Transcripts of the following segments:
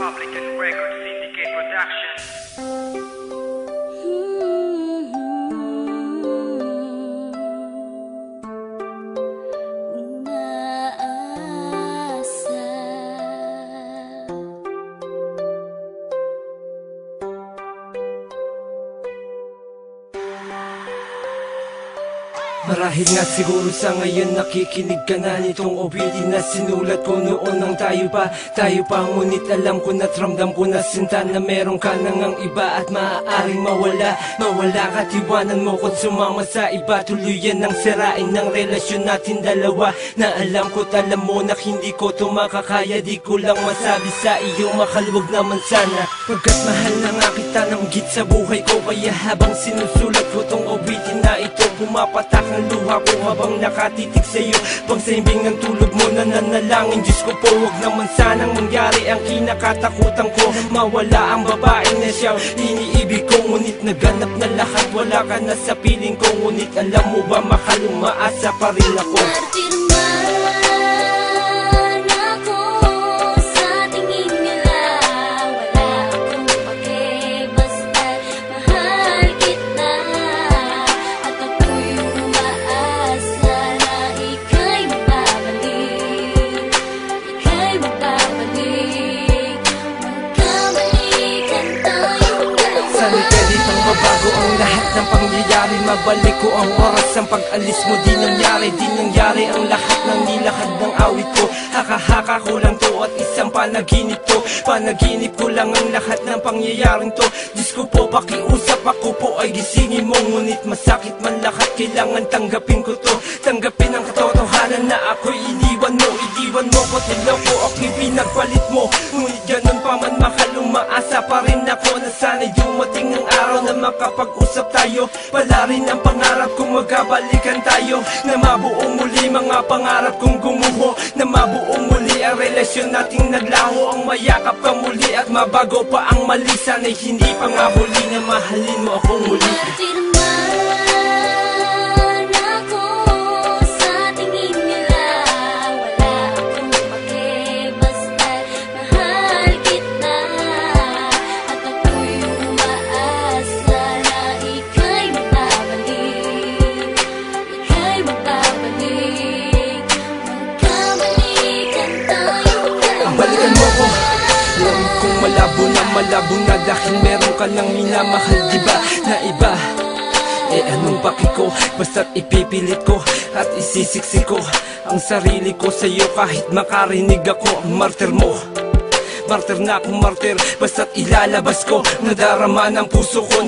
Republican Record Syndicate Production. Marahil nga siguro sa ngayon nakikinig ka na nitong OPD na sinulat ko noon nang tayo pa ngunit alam ko na't ramdam ko na sinta na meron ka nang ang iba at maaaring mawala katiwanan mo ko't sumama sa iba, tuluyan ng sirain ng relasyon natin dalawa na alam ko't alam mo na hindi ko to makakaya, di ko lang masabi sa iyo makaluwag naman sana pagkat mahal na nga kita ng git sa buhay ko, kaya habang sinusulat ko tong OPD na ito pumapatak ang luha ko habang nakatitig sa'yo pagsaimbing ng tulog mo nananalangin Diyos ko po huwag naman sanang mangyari ang kinakatakutan ko mawala ang babaeng na siyang iniibig ko ngunit naganap na lahat wala ka na sa piling ko ngunit alam mo ba mahal umaasa pa rin ako. Mabago ang lahat ng pangyayari, mabalik ko ang oras ang pag-alis mo. Di nangyari ang lahat ng nilakad ng awit ko. Haka-haka ko lang to at isang panaginip to. Panaginip ko lang ang lahat ng pangyayaring to. Diyos ko po pakiusap ako po ay gisingin mo. Ngunit masakit man lahat kailangan tanggapin ko to. Tanggapin ang katotohanan na ako'y iniwan mo ko niloko ako'y pinagpalit mo. Ngunit ganun pa man mahal umaasa pa rin ako na sana'y dumating ng araw na makapag-usap tayo. Wala rin ang pangarap kung magkabalikan tayo, na mabuong muli mga pangarap kong gumuho, na mabuong muli ang relasyon nating naglaho. Ang mayakap ka muli at mabago pa ang mali, sana'y hindi pa nga huli na mahalin mo akong muli. Malabo na dahil meron ka lang minamahal, diba na iba? Anong paki ko, basta't ipipilit ko at isisiksik ko ang sarili ko sa'yo kahit makarinig ako ang martir mo. Martir na akong martir, basta't ilalabas ko. Nadarama ng puso ko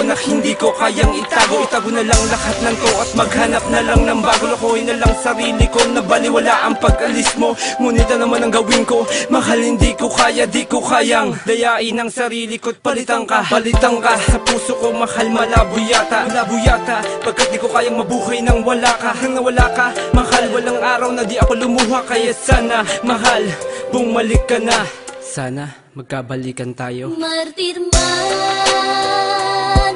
na hindi ko kayang itago. Itago na lang lahat ng to at maghanap na lang ng bago. Lokohin na lang sarili ko na baliwala ang pag-alis mo. Ngunit na naman ang gawin ko, mahal hindi ko kaya, di ko kayang dayain ang sarili ko't palitan ka sa puso ko mahal, malabo yata pagkat di ko kayang mabuhay nang nawala ka mahal. Walang araw na di ako lumuha, kaya sana mahal bumalik ka na, sana magkabalikan tayo. Martir man